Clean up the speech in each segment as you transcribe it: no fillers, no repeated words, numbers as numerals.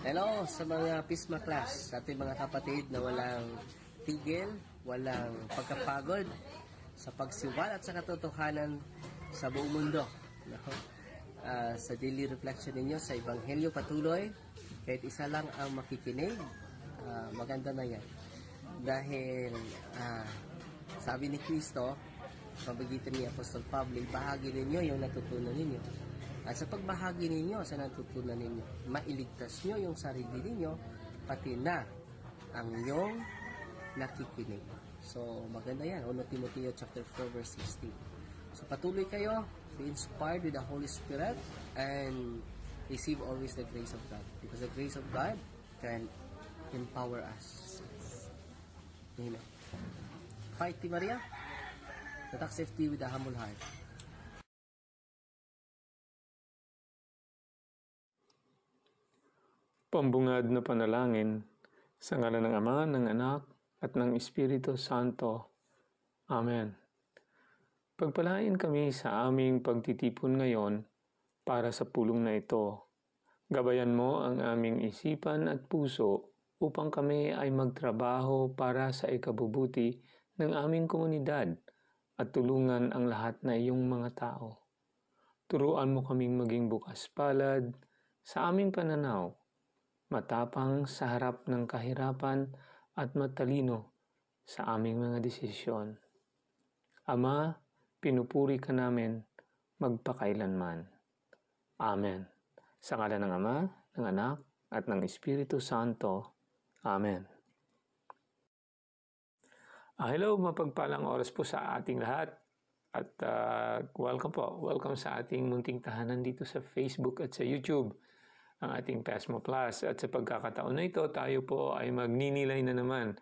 Hello sa mga Pisma class, sa ating mga kapatid na walang tigil, walang pagkapagod sa pagsiwal at sa katotohanan sa buong mundo. Sa daily reflection ninyo sa Ebanghelyo patuloy, kahit isa lang ang makikinig, maganda na yan. Dahil sabi ni Kristo, pagitan ni Apostol Pablo, bahagi ninyo yung natutunan ninyo. At sa pagbahagi ninyo sa natutunan ninyo, mailigtas nyo yung sarili ninyo, pati na ang inyong nakikinig. So, maganda yan. 1 Timoteo chapter 4 verse 16. So, patuloy kayo, be inspired with the Holy Spirit, and receive always the grace of God. Because the grace of God can empower us. Amen. Fight, Team Maria. Attack safety with a humble heart. Pambungad na panalangin sa ngalan ng Ama, ng Anak, at ng Espiritu Santo. Amen. Pagpalain kami sa aming pagtitipon ngayon para sa pulong na ito. Gabayan mo ang aming isipan at puso upang kami ay magtrabaho para sa ikabubuti ng aming komunidad at tulungan ang lahat na iyong mga tao. Turuan mo kaming maging bukas palad sa aming pananaw, matapang sa harap ng kahirapan at matalino sa aming mga desisyon. Ama, pinupuri ka namin magpakailanman. Amen. Sa ngalan ng Ama, ng Anak, at ng Espiritu Santo. Amen. Hello, mapagpalang oras po sa ating lahat. At welcome po. Welcome sa ating munting tahanan dito sa Facebook at sa YouTube, ang ating PESMA Plus. At sa pagkakataon na ito, tayo po ay magninilay na naman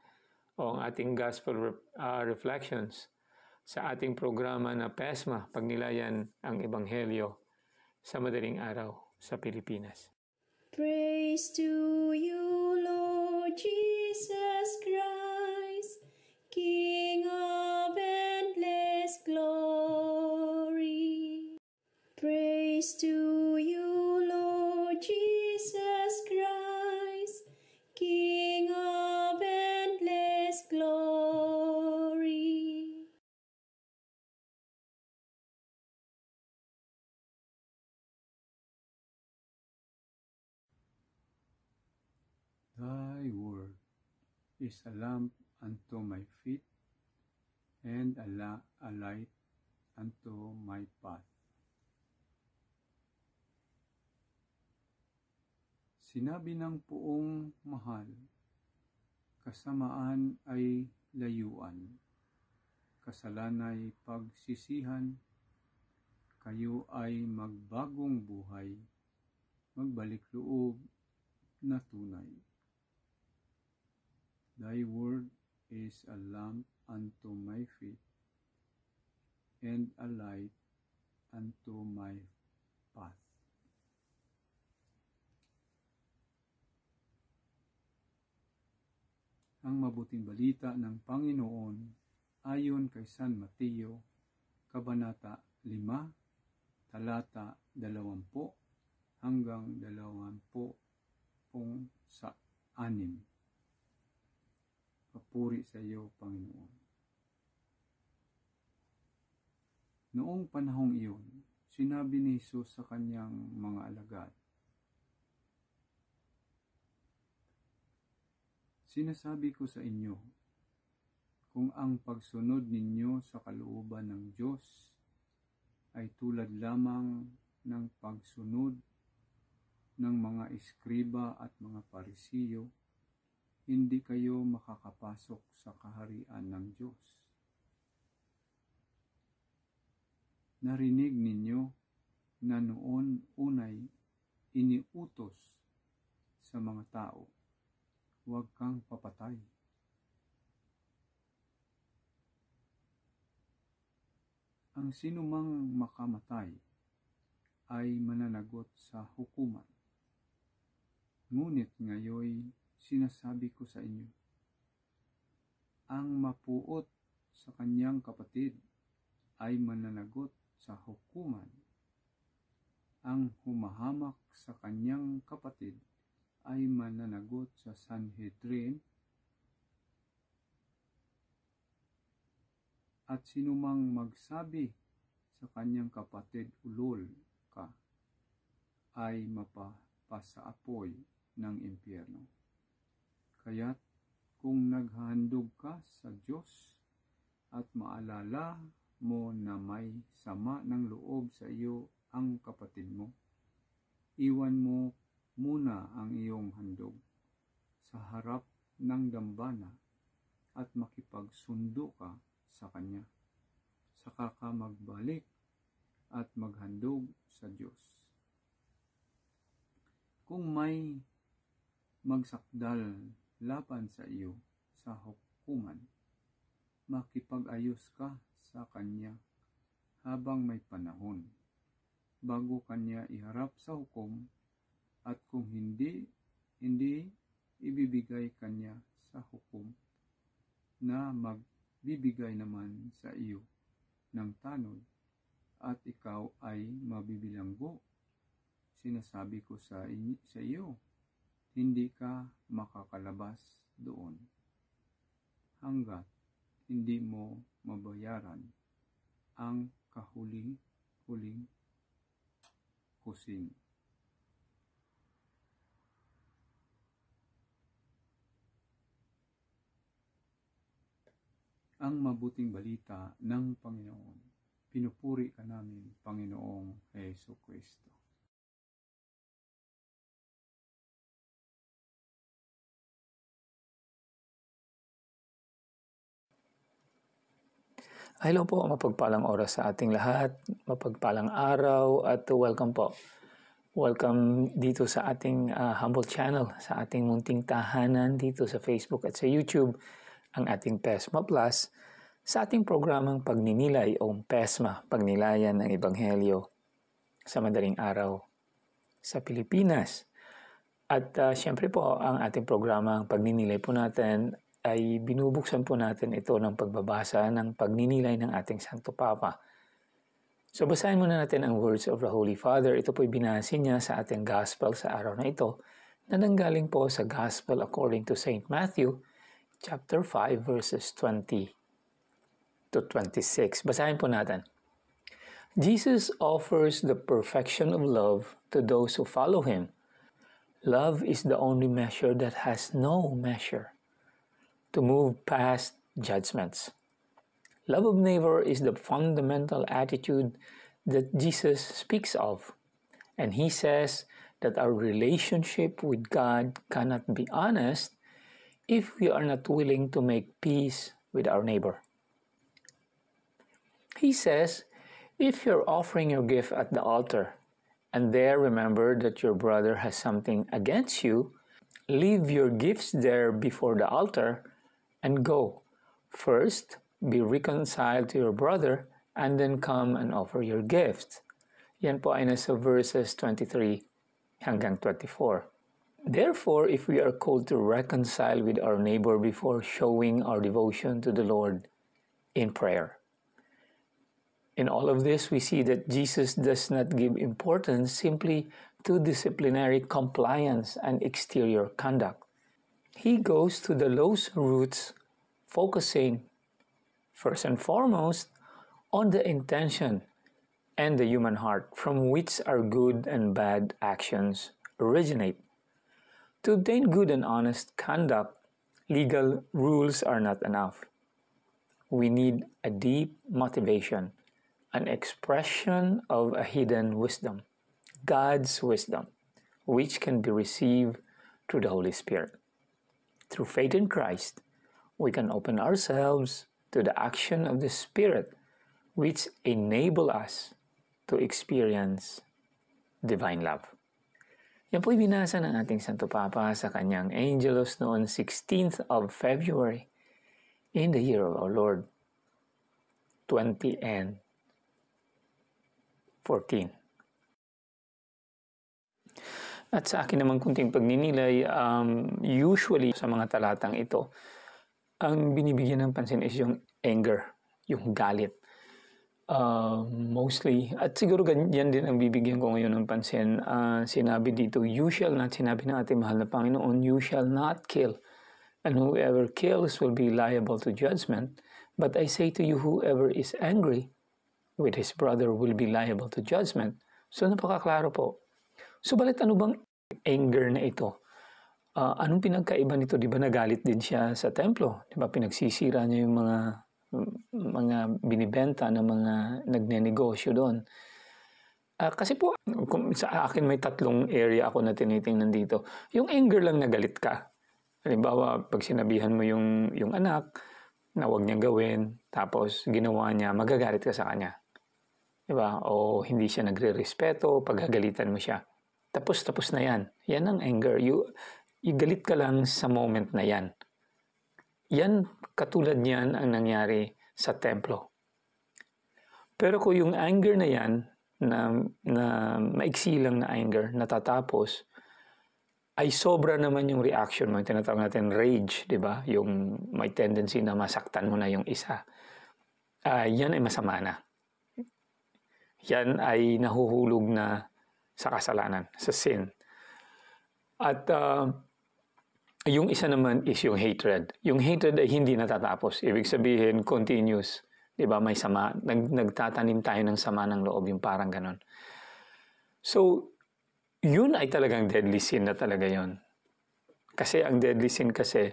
o ang ating Gospel Reflections sa ating programa na PESMA, Pagnilayan ang Ebanghelyo sa madaling araw sa Pilipinas. Praise to you, Lord Jesus Christ, King of endless glory. Praise to you, Lord Jesus Christ, King of endless glory. Thy word is a lamp unto my feet, and a light unto my path. Sinabi ng Poong Mahal, kasamaan ay layuan, kasalanay pagsisihan, kayo ay magbagong buhay, magbalik loob na tunay. Thy word is a lamp unto my feet, and a light unto my path. Ang mabuting balita ng Panginoon ayon kay San Mateo, Kabanata 5, talata 20 hanggang 26. Papuri sa iyo, Panginoon. Noong panahong iyon, sinabi ni Jesus sa kanyang mga alagad, sinasabi ko sa inyo, kung ang pagsunod ninyo sa kalooban ng Diyos ay tulad lamang ng pagsunod ng mga eskriba at mga parisiyo, hindi kayo makakapasok sa kaharian ng Diyos. Narinig ninyo na noon unay iniutos sa mga tao, huwag kang papatay. Ang sinumang makamatay ay mananagot sa hukuman. Ngunit ngayoy sinasabi ko sa inyo, ang mapuot sa kanyang kapatid ay mananagot sa hukuman. Ang humahamak sa kanyang kapatid ay mananagot sa Sanhedrin at sinumang magsabi sa kanyang kapatid, ulol ka, ay mapapasaapoy ng impyerno. Kaya't kung naghahandog ka sa Diyos at maalala mo na may sama ng loob sa iyo ang kapatid mo, iwan mo muna ang iyong handog sa harap ng dambana at makipagsundo ka sa kanya. Saka ka magbalik at maghandog sa Diyos. Kung may magsakdal laban sa iyo sa hukuman, makipag-ayos ka sa kanya habang may panahon, bago kanya iharap sa hukom, at kung hindi ibibigay kanya sa hukom na magbibigay naman sa iyo ng tanod, at ikaw ay mabibilanggo. Sinasabi ko sa iyo, hindi ka makakalabas doon hanggat hindi mo mabayaran ang kahuling-huling kusing. Ang mabuting balita ng Panginoon. Pinupuri ka namin, Panginoong Jesucristo. Hello po, mapagpalang oras sa ating lahat, mapagpalang araw at welcome po. Welcome dito sa ating humble channel, sa ating munting tahanan dito sa Facebook at sa YouTube, ang ating PESMA Plus, sa ating programang pagninilay o PESMA, Pagnilayan ng Ebanghelyo sa madaling araw sa Pilipinas. At syempre po, ang ating programang pagninilay po natin ay binubuksan po natin ito ng pagbabasa ng pagninilay ng ating Santo Papa. So basahin muna natin ang words of the Holy Father. Ito po'y binasin niya sa ating Gospel sa araw na ito, na nanggaling po sa Gospel according to St. Matthew, chapter 5, verses 20 to 26. Basahin po natin. Jesus offers the perfection of love to those who follow Him. Love is the only measure that has no measure to move past judgments. Love of neighbor is the fundamental attitude that Jesus speaks of, and He says that our relationship with God cannot be honest if we are not willing to make peace with our neighbor. He says, if you're offering your gift at the altar, and there remember that your brother has something against you, leave your gifts there before the altar and go. First, be reconciled to your brother, and then come and offer your gifts. Yan po ay nasa verses 23 hanggang 24. Therefore, if we are called to reconcile with our neighbor before showing our devotion to the Lord in prayer. In all of this, we see that Jesus does not give importance simply to disciplinary compliance and exterior conduct. He goes to the lowest roots, focusing first and foremost on the intention and the human heart from which our good and bad actions originate. To obtain good and honest conduct, legal rules are not enough. We need a deep motivation, an expression of a hidden wisdom, God's wisdom, which can be received through the Holy Spirit. Through faith in Christ, we can open ourselves to the action of the Spirit, which enable us to experience divine love. Yan po'y binasa ng ating Santo Papa sa kanyang Angelus noon 16th of February in the year of our Lord, 2014. At sa akin naman kunting pagninilay, usually sa mga talatang ito, ang binibigyan ng pansin is yung anger, yung galit. mostly, at siguro yan din ang bibigyan ko ngayon ng pansin. Sinabi dito, sinabi ng ating mahal na Panginoon, you shall not kill. And whoever kills will be liable to judgment. But I say to you, whoever is angry with his brother will be liable to judgment. So napakaklaro po. Subalit ano bang anger na ito? Anong pinagkaiba nito? Di ba nagalit din siya sa templo? Di ba pinagsisira niya yung mga binibenta ng mga nagnenegosyo doon? Kasi po, sa akin may 3 area ako na tinitingnan dito. Yung anger lang na galit ka. Halimbawa, pag sinabihan mo yung anak na huwag niyang gawin, tapos ginawa niya, magagalit ka sa kanya. Diba? O hindi siya nagre-respeto, paggagalitan mo siya. Tapos na yan. Yan ang anger. Galit ka lang sa moment na yan. Yan, katulad niyan ang nangyari sa templo. Pero kung yung anger na yan, na maiksi lang na anger, natatapos, ay sobra naman yung reaction mo. Tinatawag natin rage, di ba? Yung may tendency na masaktan mo na yung isa. Yan ay masama na. Yan ay nahuhulog na sa kasalanan, sa sin. At yung isa naman is yung hatred. Yung hatred ay hindi natatapos. Ibig sabihin, continuous. Di ba? May sama. Nagtatanim tayo ng sama ng loob, yung parang ganon. So, yun ay talagang deadly sin na talaga yun. Kasi ang deadly sin kasi,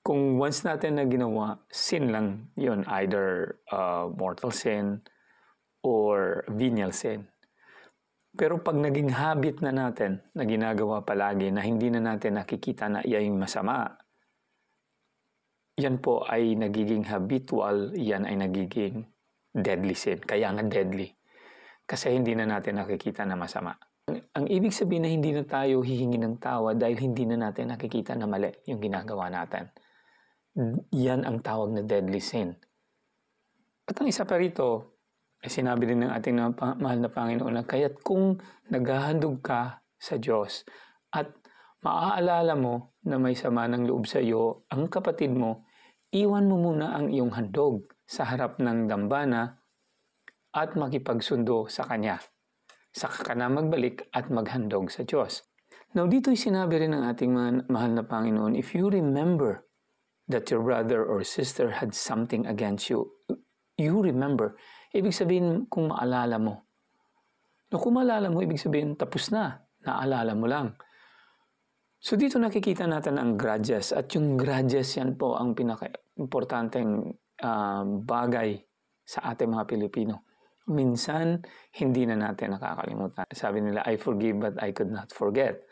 kung once natin na ginawa, sin lang yun. Either mortal sin or venial sin. Pero pag naging habit na natin, na ginagawa palagi, na hindi na natin nakikita na iyan yung masama, yan po ay nagiging habitual, yan ay nagiging deadly sin. Kaya nga deadly. Kasi hindi na natin nakikita na masama. Ang ibig sabihin na hindi na tayo hihingi ng tawad dahil hindi na natin nakikita na mali yung ginagawa natin. Yan ang tawag na deadly sin. At ang isa pa rito, sinabi din ng ating mahal na Panginoon na kaya't kung naghahandog ka sa Diyos at maaalala mo na may sama ng loob sa iyo ang kapatid mo, iwan mo muna ang iyong handog sa harap ng dambana at makipagsundo sa Kanya. Saka ka na magbalik at maghandog sa Diyos. Now, dito'y sinabi rin ng ating mahal na Panginoon, if you remember that your brother or sister had something against you, you remember. Ibig sabihin, kung maalala mo. No, kung maalala mo, ibig sabihin, tapos na. Naalala mo lang. So, dito nakikita natin ang grudges. At yung grudges, yan po ang pinaka-importanteng bagay sa ating mga Pilipino. Minsan, hindi na natin nakakalimutan. Sabi nila, I forgive but I could not forget.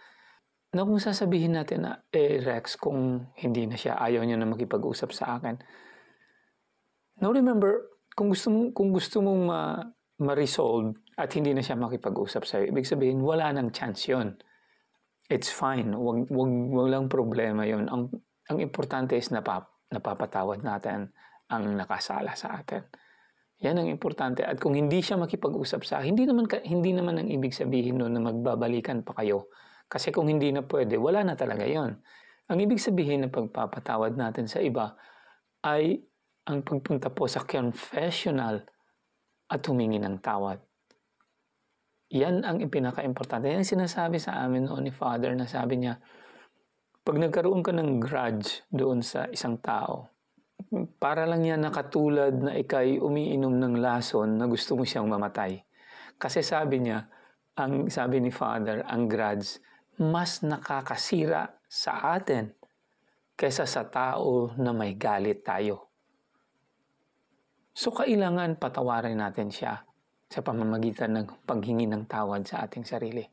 Na kung sasabihin natin na, Rex, kung hindi na siya, ayaw niya na makipag-usap sa akin. Now remember, kung gusto mong ma-resolve at hindi na siya makipag-usap sa'yo, ibig sabihin, wala nang chance yon. It's fine. Wag lang problema yon. Ang importante is napapatawad natin ang nakasala sa atin. Yan ang importante. At kung hindi siya makipag-usap sa akin, hindi naman ang ibig sabihin nun na magbabalikan pa kayo. Kasi kung hindi na pwede, wala na talaga yon. Ang ibig sabihin na pagpapatawad natin sa iba ay ang pagpunta po sa confessional at humingi ng tawad. Yan ang pinaka-importante. Yan ang sinasabi sa amin noon ni Father na sabi niya, pag nagkaroon ka ng grudge doon sa isang tao, para lang yan nakatulad na ikay umiinom ng lason na gusto mo siyang mamatay. Kasi sabi niya, sabi ni Father, ang grudge mas nakakasira sa atin kaysa sa tao na may galit tayo. So kailangan patawarin natin siya sa pamamagitan ng paghingi ng tawad sa ating sarili.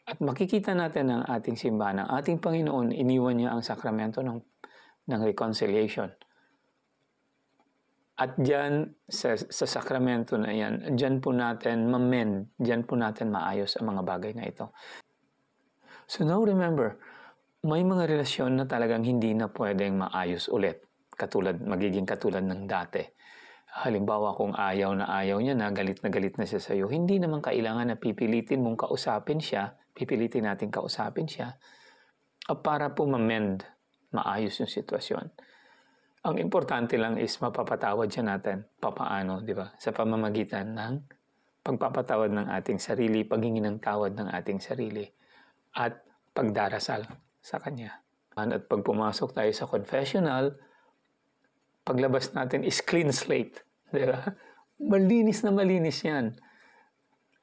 At makikita natin ang ating simbahan, ang ating Panginoon, iniwan niya ang sakramento ng reconciliation. At diyan, sa sakramento na yan, diyan po natin ma-mend, diyan po natin maayos ang mga bagay na ito. So now remember, may mga relasyon na talagang hindi na pwedeng maayos ulit. Magiging katulad ng dati. Halimbawa, kung ayaw niya na galit na siya sa iyo, hindi naman kailangan na pipilitin natin kausapin siya para po ma-mend, maayos yung sitwasyon. Ang importante lang is mapapatawad siya natin. Papaano, di ba? Sa pamamagitan ng pagpapatawad ng ating sarili, paghingi ng tawad ng ating sarili, at pagdarasal sa Kanya. At pag pumasok tayo sa confessional, paglabas natin is clean slate. Di ba? Malinis na malinis yan.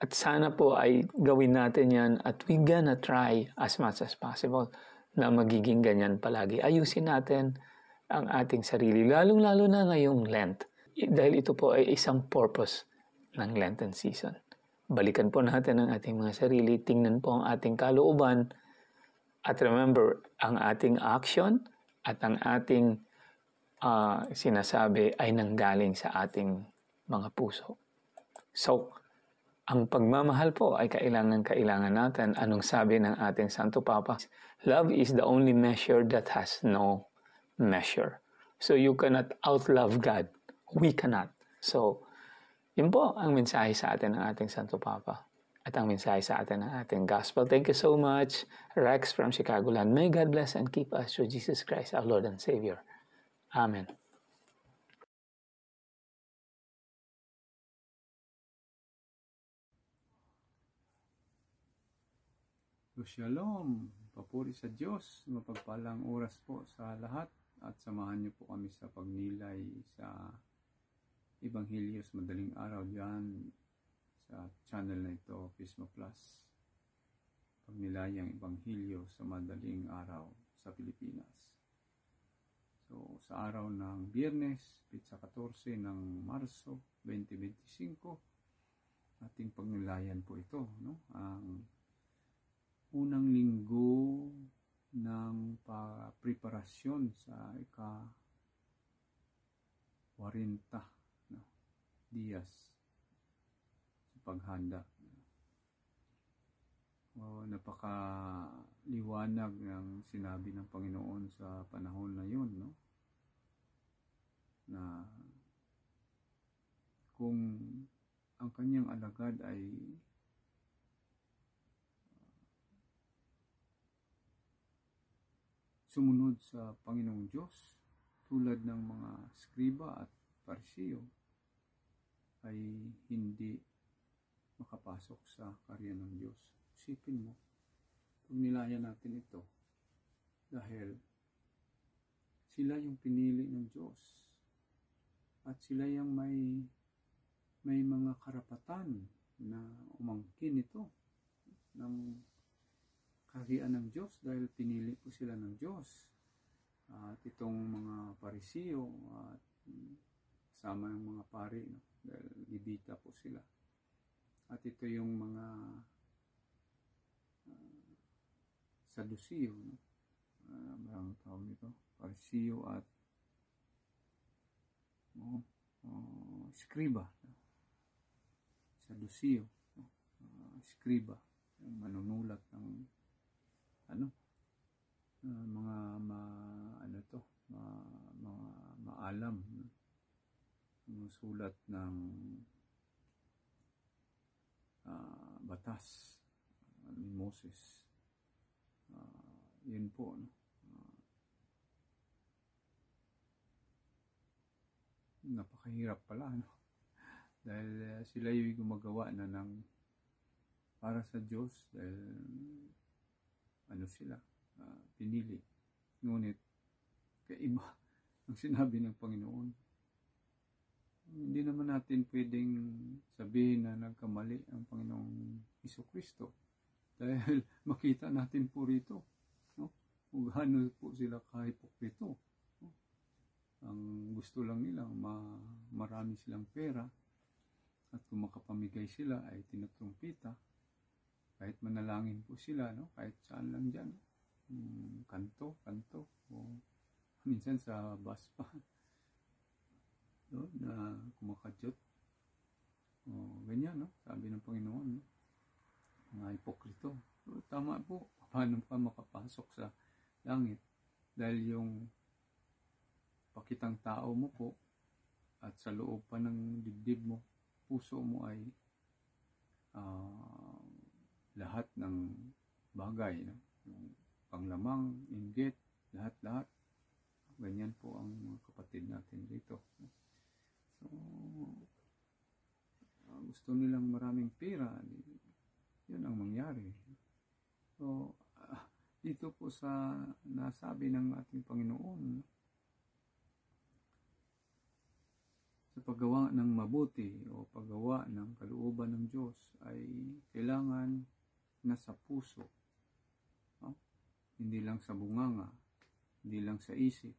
At sana po ay gawin natin yan at we gonna try as much as possible na magiging ganyan palagi. Ayusin natin ang ating sarili, lalong-lalo na ngayong Lent. Dahil ito po ay isang purpose ng Lenten season. Balikan po natin ang ating mga sarili, tingnan po ang ating kalooban, at remember, ang ating action at ang ating sinasabi ay nanggaling sa ating mga puso. So, ang pagmamahal po ay kailangan natin. Anong sabi ng ating Santo Papa? Love is the only measure that has no measure. So you cannot outlove God. We cannot. So, yun po ang mensahe sa atin ng ating Santo Papa at ang mensahe sa atin ng ating Gospel. Thank you so much, Rex from Chicago Land. May God bless and keep us through Jesus Christ, our Lord and Savior. Amen. So, Shalom, papuri sa Diyos, mapagpalang oras po sa lahat at samahan niyo po kami sa pagnilay sa Ebanghelyo sa madaling araw diyan sa channel na ito, Pismo Plus. Pagnilayang Ebanghelyo sa madaling araw sa Pilipinas. So, sa araw ng Biyernes, Pitsa 14 ng Marso 2025, ating pagnilayan po ito, no? Ang unang linggo ng preparasyon sa ika-40 Diyas sa paghanda. Napakaliwanag ng sinabi ng Panginoon sa panahon na yun, no? Na kung ang kanyang alagad ay sumunod sa Panginoong Diyos tulad ng mga skriba at parisiyo, ay hindi makapasok sa karya ng Diyos. Isipin mo, pagnilayan natin ito dahil sila yung pinili ng Diyos at sila yung may mga karapatan na umangkin ito ng kaharian ng Diyos dahil pinili po sila ng Diyos. At itong mga parisiyo at sama ng mga pari, no? Dahil Levita po sila. At ito yung mga Sadusiyo, no? Marang tawag nito, parisiyo at skriba, no? Sadusiyo, no? Skriba, yung manunulat ng mga maalam, no? Mga sulat ng batas ni Moses. Yun po, no? Napakahirap pala, no? Dahil sila yung gumagawa na ng para sa Diyos dahil sila pinili. Ngunit kaiba ang sinabi ng Panginoon. Hindi naman natin pwedeng sabihin na nagkamali ang Panginoong Hesukristo dahil makita natin po rito, no? Kung gaano po sila kahipokrito, no? Ang gusto lang nila marami silang pera at kung makapamigay sila ay tinutrumpita. Kahit manalangin po sila, no? Kahit saan lang dyan, kanto, o minsan sa bus pa, no? Na kumakadyot, ganyan, no? Sabi ng Panginoon, no? Mga hipokrito. So, tama po, paano pa makapasok sa langit? Dahil yung pakitang tao mo po at sa loob pa ng dibdib mo, puso mo ay lahat ng bagay, no? Yung panglamang, inggit, lahat Ganyan po ang mga kapatid natin dito. So, gusto nilang maraming pera, yun ang mangyari. So, dito po sa nasabi ng ating Panginoon, sa paggawa ng mabuti o paggawa ng kalooban ng Diyos ay kailangan nasa puso. No? Hindi lang sa bunganga, hindi lang sa isip.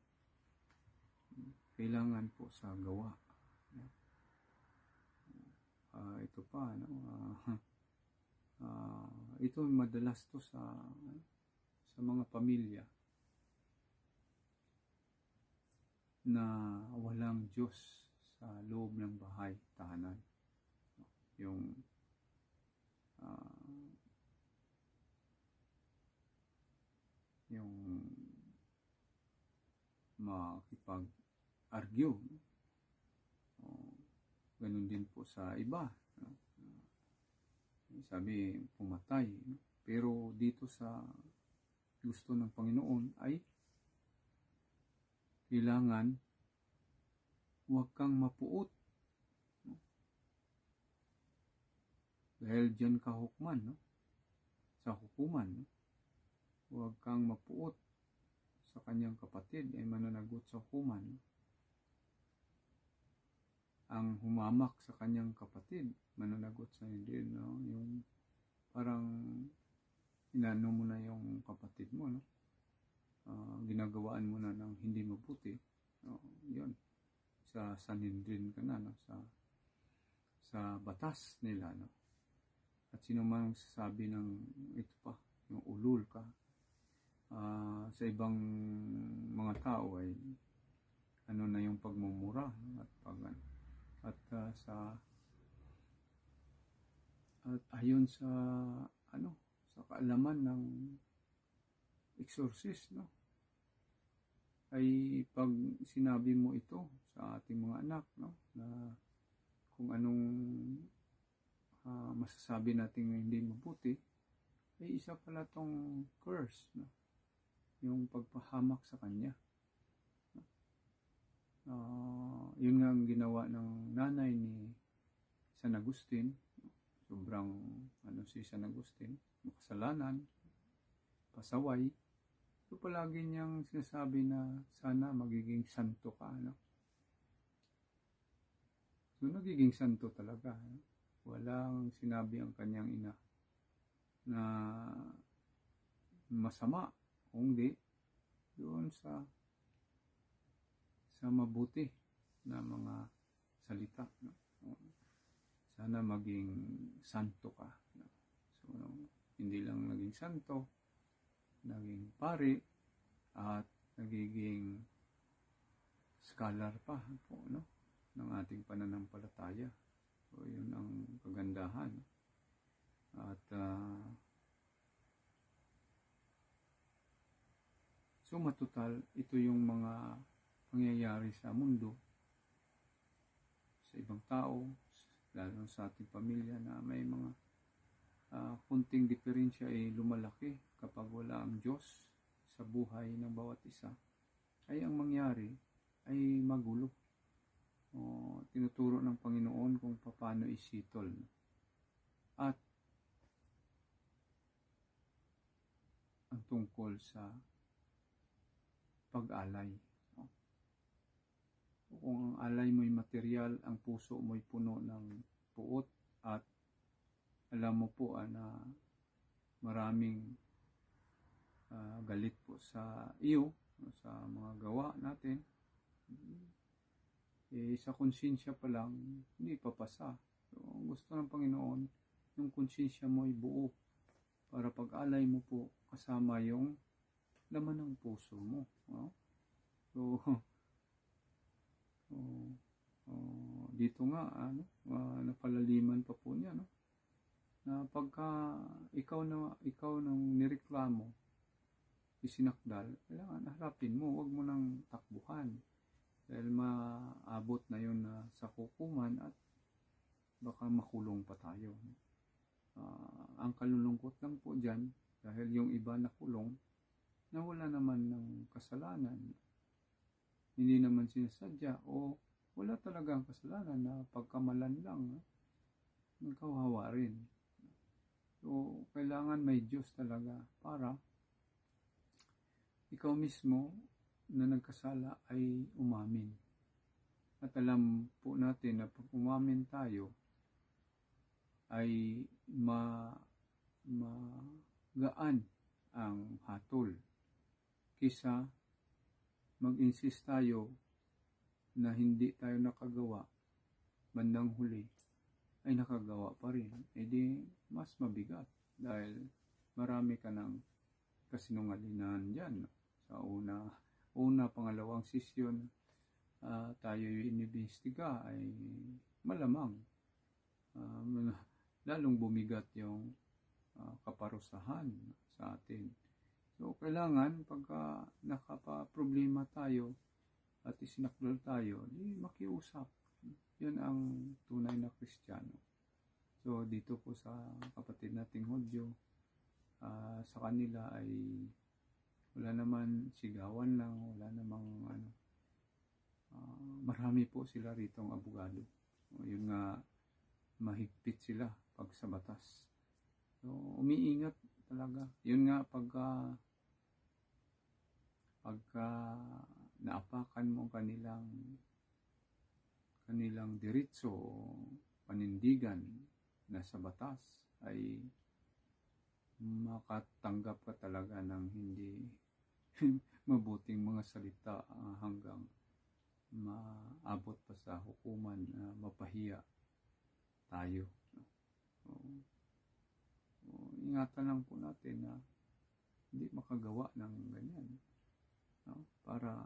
Kailangan po sa gawa. Ito pa, no? Ito madalas to sa mga pamilya na walang Diyos sa loob ng bahay, tahanan. Yung makipag-argue. Ganun din po sa iba. Sabi, pumatay. Pero dito sa gusto ng Panginoon ay kailangan huwag kang mapuot. Dahil dyan ka hukman, no? Sa hukuman. No? Huwag kang mapuot sa kanyang kapatid ay mananagot sa hukuman. Ang humamak sa kanyang kapatid, mananagot sa hindi, no? Yung parang inano mo na yung kapatid mo, no? Ginagawaan mo na ng hindi mabuti. Yun. Sa Sanhedrin ka na, no? Sa batas nila, no? At sino man sasabi ng ito pa, yung ulul ka, sa ibang mga tao ay ano na yung pagmumura at ayon sa sa kaalaman ng exorcist, no, ay pag sinabi mo ito sa ating mga anak, no, na kung anong masasabi natin hindi mabuti, ay isa pala tong curse, no, yung pagpahamak sa kanya. Yun nga ang ginawa ng nanay ni San Agustin. Sobrang si San Agustin, makasalanan, pasaway. So palagi niyang sinasabi na sana magiging santo ka, no? So nagiging santo talaga, no? Walang sinabi ang kanyang ina na masama, kundi doon sa mabuti na mga salita, no? Sana maging santo ka, no? So hindi lang naging santo, naging pari at nagiging scholar pa po, no, ng ating pananampalataya. So yun ang kagandahan. At so matutal, ito yung mga pangyayari sa mundo, sa ibang tao, lalo sa ating pamilya, na may mga kunting diferensya ay lumalaki kapag wala ang Diyos sa buhay ng bawat isa. Ay ang mangyari ay magulo. Tinuturo ng Panginoon kung paano isitol. At ang tungkol sa pag-alay. Kung ang alay mo'y material, ang puso mo'y puno ng puot, at alam mo po na maraming galit po sa iyo, sa mga gawa natin, sa konsensya pa lang, hindi papasa. So, ang gusto ng Panginoon, yung konsensya mo'y buo, para pag-alay mo po kasama yung laman ng puso mo. No? So, dito nga napalaliman pa po niya, no, na pagka ikaw nang nireklamo, isinakdal, kailangan harapin mo, wag mo nang takbuhan, dahil maabot na yun sa hukuman at baka makulong pa tayo. Ang kalulungkot lang po dyan, dahil yung iba nakulong na wala naman ng kasalanan, hindi naman sinasadya o wala talagang kasalanan na pagkamalan lang, kawawa rin. So, kailangan may Diyos talaga para ikaw mismo na nagkasala ay umamin. At alam po natin na pag umamin tayo ay magaan ang hatol kisa mag-insist tayo na hindi tayo nakagawa, bandang huli ay nakagawa pa rin. E di mas mabigat dahil marami ka ng kasinungalingan dyan. Sa pangalawang sesyon tayo inibestiga ay malamang lalong bumigat yung kaparusahan sa atin. So, kailangan pagka nakapaproblema tayo at isinakdal tayo, di makiusap. Yun ang tunay na Kristiyano. So, dito po sa kapatid nating Hudyo, sa kanila ay wala naman sigawan lang, wala namang marami po sila ritong abogado. Yun nga, mahigpit sila pag sa batas. So, umiingat talaga. Yun nga, pagka naapakan mo kanilang diritso o panindigan na sa batas, ay makatanggap ka talaga ng hindi mabuting mga salita hanggang maabot pa sa hukuman na mapahiya tayo. So, ingatan lang po natin na hindi makagawa ng ganyan, para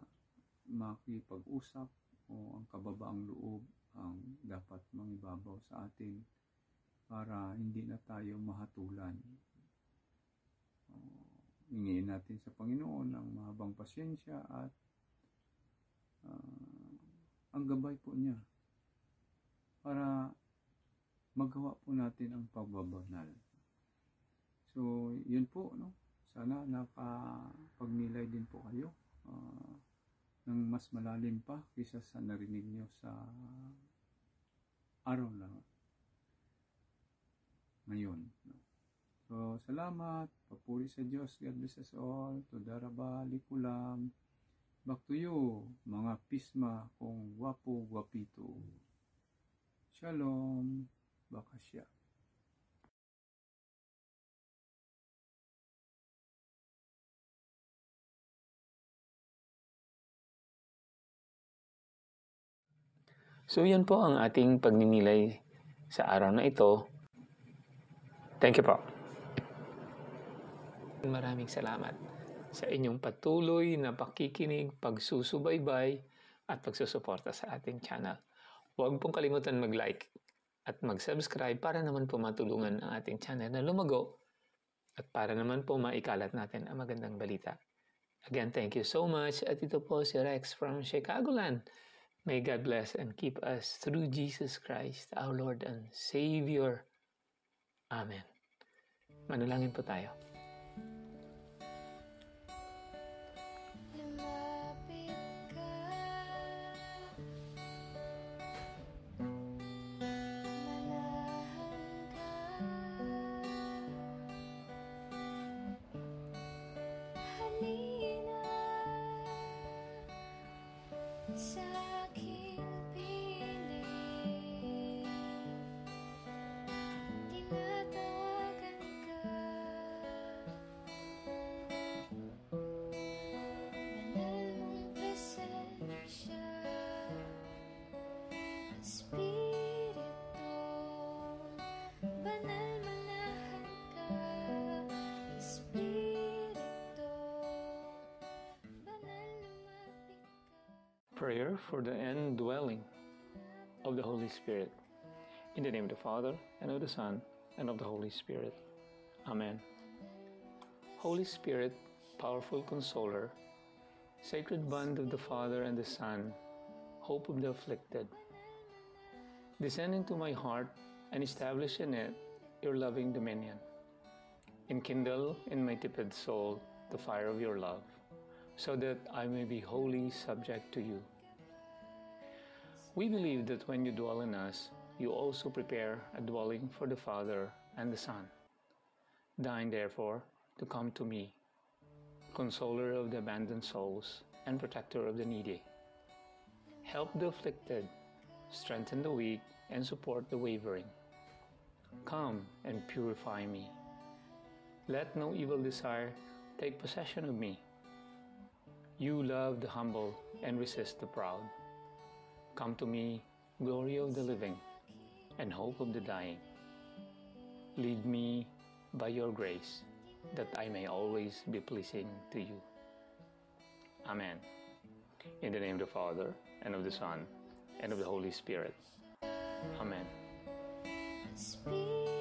makipag-usap o ang kababaang loob ang dapat mangibabaw sa atin para hindi na tayo mahatulan. Hingin natin sa Panginoon ang mahabang pasyensya at ang gabay po niya para magawa po natin ang pagbabanal. So, yun po, sana nakapagnilay din po kayo ng mas malalim pa kaysa sa narinig nyo sa araw na ngayon. So, salamat. Papuri sa Diyos. God bless us all. Todaraba, likulam. Back to you, mga pisma kong wapo, wapito. Shalom. Bakasya. So yan po ang ating pagninilay sa araw na ito. Thank you po. Maraming salamat sa inyong patuloy na pakikinig, pagsusubaybay at pagsusuporta sa ating channel. Huwag pong kalimutan mag-like at mag-subscribe para naman po matulungan ang ating channel na lumago at para naman po maikalat natin ang magandang balita. Again, thank you so much. At ito po si Rex from Chicagoland. May God bless and keep us through Jesus Christ, our Lord and Savior. Amen. Manalangin po tayo. Prayer for the indwelling of the Holy Spirit. In the name of the Father, and of the Son, and of the Holy Spirit. Amen. Holy Spirit, powerful consoler, sacred bond of the Father and the Son, hope of the afflicted, descend into my heart and establish in it your loving dominion. Enkindle in my tepid soul the fire of your love. so that I may be wholly subject to you. We believe that when you dwell in us, you also prepare a dwelling for the Father and the Son. Deign, therefore, to come to me, consoler of the abandoned souls and protector of the needy. Help the afflicted, strengthen the weak, and support the wavering. Come and purify me. Let no evil desire take possession of me. You love the humble and resist the proud. Come to me, glory of the living and hope of the dying. Lead me by your grace, that I may always be pleasing to you. Amen. In the name of the Father, and of the Son, and of the Holy Spirit. Amen. Spirit.